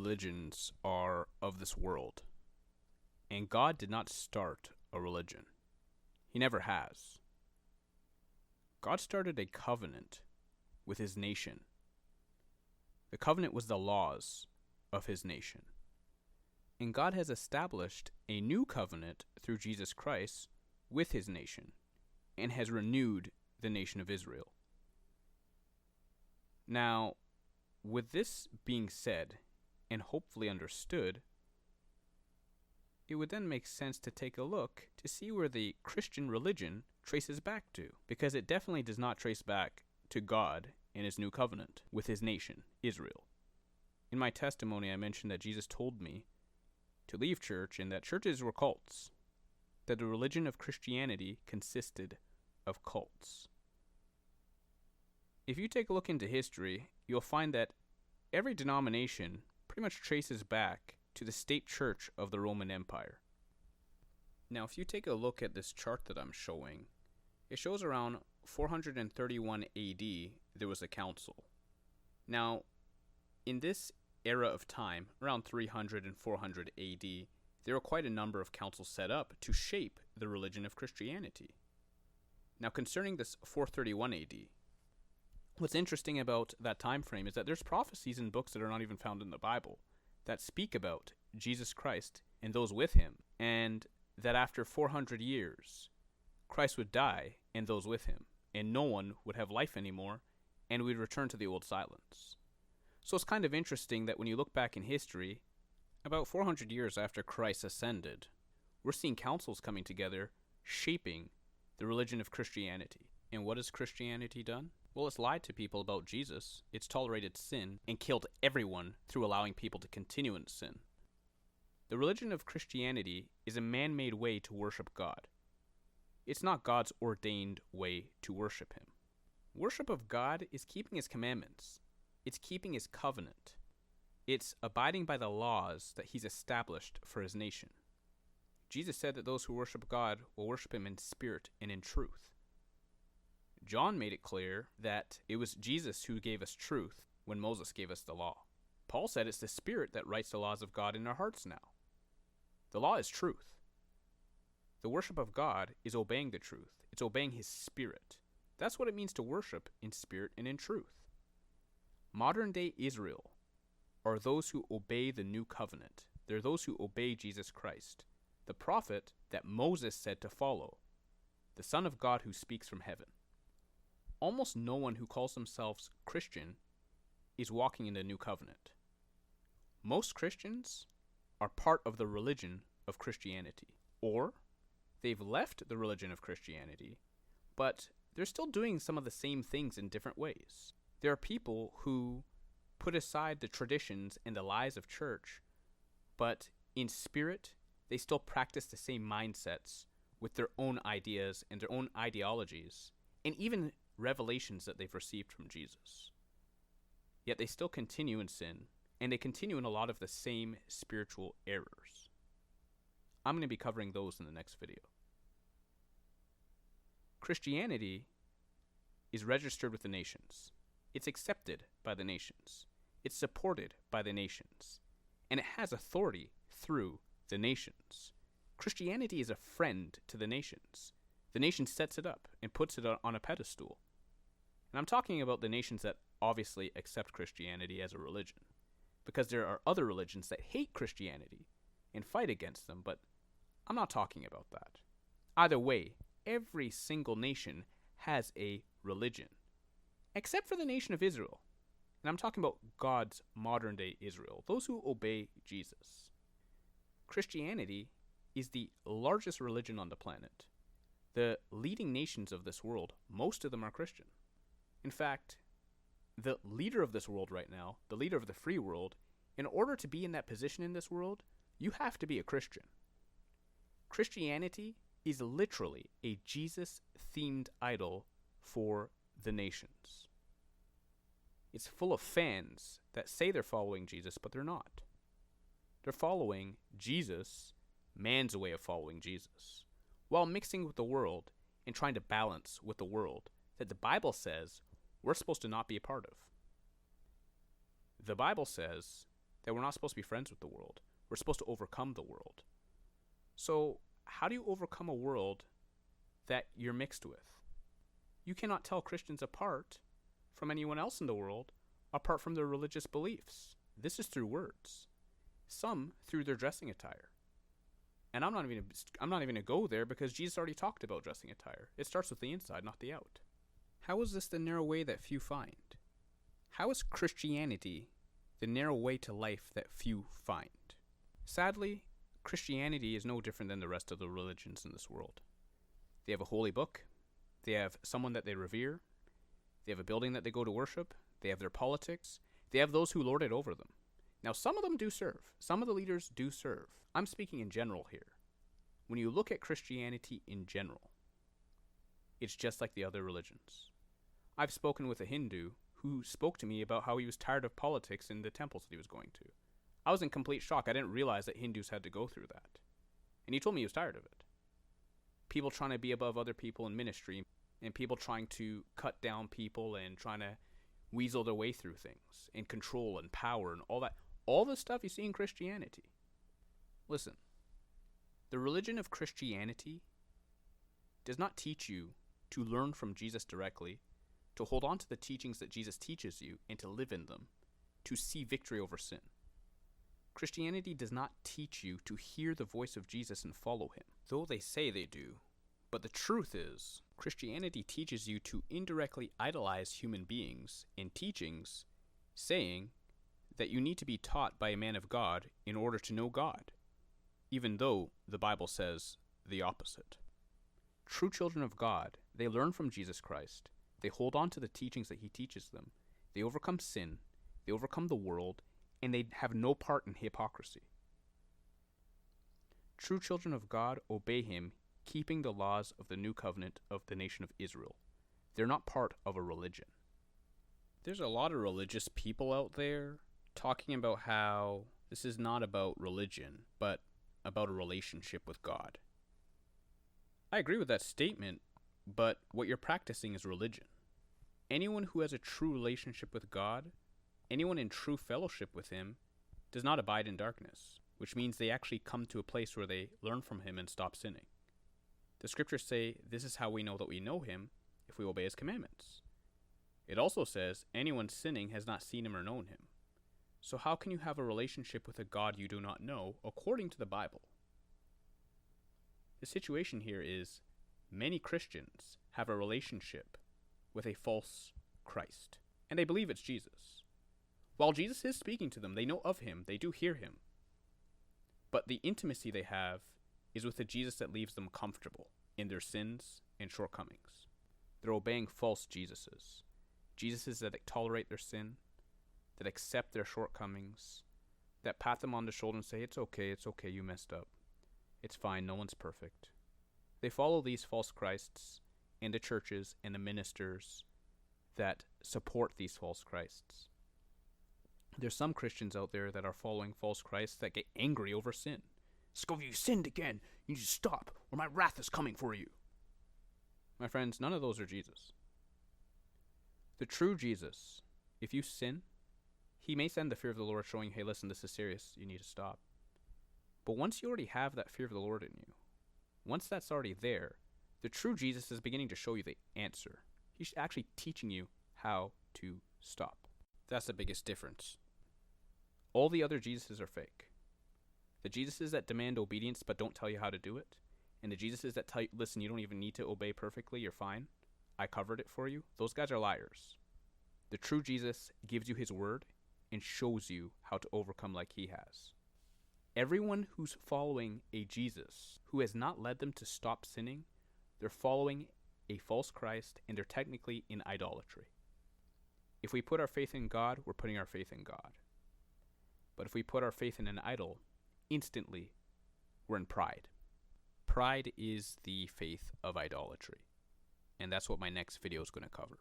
religions are of this world, and God did not start a religion. He never has. God started a covenant with his nation. The covenant was the laws of his nation. And God has established a new covenant through Jesus Christ with his nation and has renewed the nation of Israel. Now, with this being said and hopefully understood, it would then make sense to take a look to see where the Christian religion traces back to, because it definitely does not trace back to God and his new covenant with his nation, Israel. In my testimony, I mentioned that Jesus told me to leave church and that churches were cults, that the religion of Christianity consisted of cults. If you take a look into history, you'll find that every denomination pretty much traces back to the state church of the Roman Empire. Now, if you take a look at this chart that I'm showing, it shows around 431 AD there was a council. Now, in this era of time, around 300 and 400 AD, there were quite a number of councils set up to shape the religion of Christianity. Now, concerning this 431 AD, what's interesting about that time frame is that there's prophecies in books that are not even found in the Bible that speak about Jesus Christ and those with him, and that after 400 years, Christ would die and those with him, and no one would have life anymore, and we'd return to the old silence. So it's kind of interesting that when you look back in history, about 400 years after Christ ascended, we're seeing councils coming together, shaping the religion of Christianity. And what has Christianity done? Well, it's lied to people about Jesus, it's tolerated sin, and killed everyone through allowing people to continue in sin. The religion of Christianity is a man-made way to worship God. It's not God's ordained way to worship him. Worship of God is keeping his commandments. It's keeping his covenant. It's abiding by the laws that he's established for his nation. Jesus said that those who worship God will worship him in spirit and in truth. John made it clear that it was Jesus who gave us truth when Moses gave us the law. Paul said it's the Spirit that writes the laws of God in our hearts now. The law is truth. The worship of God is obeying the truth. It's obeying his Spirit. That's what it means to worship in spirit and in truth. Modern day Israel are those who obey the new covenant. They're those who obey Jesus Christ, the prophet that Moses said to follow, the Son of God who speaks from heaven. Almost no one who calls themselves Christian is walking in the new covenant. Most Christians are part of the religion of Christianity, or they've left the religion of Christianity, but they're still doing some of the same things in different ways. There are people who put aside the traditions and the lies of church, but in spirit, they still practice the same mindsets with their own ideas and their own ideologies, and even revelations that they've received from Jesus. Yet they still continue in sin, and they continue in a lot of the same spiritual errors. I'm going to be covering those in the next video. Christianity is registered with the nations. It's accepted by the nations. It's supported by the nations. And it has authority through the nations. Christianity is a friend to the nations. The nation sets it up and puts it on a pedestal. And I'm talking about the nations that obviously accept Christianity as a religion, because there are other religions that hate Christianity and fight against them, but I'm not talking about that. Either way, every single nation has a religion, except for the nation of Israel. And I'm talking about God's modern day Israel, those who obey Jesus. Christianity is the largest religion on the planet. The leading nations of this world, most of them are Christian. In fact, the leader of this world right now, the leader of the free world, in order to be in that position in this world, you have to be a Christian. Christianity is literally a Jesus-themed idol for the nations. It's full of fans that say they're following Jesus, but they're not. They're following Jesus, man's way of following Jesus, while mixing with the world and trying to balance with the world that the Bible says we're supposed to not be a part of. The Bible says that we're not supposed to be friends with the world. We're supposed to overcome the world. So, how do you overcome a world that you're mixed with? You cannot tell Christians apart from anyone else in the world apart from their religious beliefs. This is through words. Some through their dressing attire. And I'm not even going to go there because Jesus already talked about dressing attire. It starts with the inside, not the out. How is this the narrow way that few find? How is Christianity the narrow way to life that few find? Sadly, Christianity is no different than the rest of the religions in this world. They have a holy book. They have someone that they revere. They have a building that they go to worship. They have their politics. They have those who lord it over them. Now, some of them do serve. Some of the leaders do serve. I'm speaking in general here. When you look at Christianity in general, it's just like the other religions. I've spoken with a Hindu who spoke to me about how he was tired of politics in the temples that he was going to. I was in complete shock. I didn't realize that Hindus had to go through that. And he told me he was tired of it. People trying to be above other people in ministry, and people trying to cut down people and trying to weasel their way through things, and control and power and all that. All the stuff you see in Christianity. Listen, the religion of Christianity does not teach you to learn from Jesus directly, to hold on to the teachings that Jesus teaches you and to live in them, to see victory over sin. Christianity does not teach you to hear the voice of Jesus and follow him, though they say they do. But the truth is, Christianity teaches you to indirectly idolize human beings in teachings, saying that you need to be taught by a man of God in order to know God, even though the Bible says the opposite. True children of God, they learn from Jesus Christ. They hold on to the teachings that he teaches them. They overcome sin. They overcome the world. And they have no part in hypocrisy. True children of God obey him, keeping the laws of the new covenant of the nation of Israel. They're not part of a religion. There's a lot of religious people out there talking about how this is not about religion, but about a relationship with God. I agree with that statement, but what you're practicing is religion. Anyone who has a true relationship with God, anyone in true fellowship with him, does not abide in darkness, which means they actually come to a place where they learn from him and stop sinning. The scriptures say this is how we know that we know him, if we obey his commandments. It also says anyone sinning has not seen him or known him. So how can you have a relationship with a God you do not know, according to the Bible? The situation here is many Christians have a relationship with a false Christ, and they believe it's Jesus. While Jesus is speaking to them, they know of him, they do hear him. But the intimacy they have is with a Jesus that leaves them comfortable in their sins and shortcomings. They're obeying false Jesuses. Jesuses that tolerate their sin, that accept their shortcomings, that pat them on the shoulder and say, it's okay, you messed up. It's fine, no one's perfect. They follow these false Christs and the churches and the ministers that support these false Christs. There's some Christians out there that are following false Christs that get angry over sin. Scovey, you sinned again. You need to stop, or my wrath is coming for you. My friends, none of those are Jesus. The true Jesus, if you sin, he may send the fear of the Lord showing, hey, listen, this is serious. You need to stop. But once you already have that fear of the Lord in you, once that's already there, the true Jesus is beginning to show you the answer. He's actually teaching you how to stop. That's the biggest difference. All the other Jesuses are fake. The Jesuses that demand obedience but don't tell you how to do it, and the Jesuses that tell you, listen, you don't even need to obey perfectly, you're fine, I covered it for you, those guys are liars. The true Jesus gives you his word and shows you how to overcome like he has. Everyone who's following a Jesus who has not led them to stop sinning, they're following a false Christ, and they're technically in idolatry. If we put our faith in God, we're putting our faith in God. But if we put our faith in an idol, instantly we're in pride. Pride is the faith of idolatry. And that's what my next video is going to cover.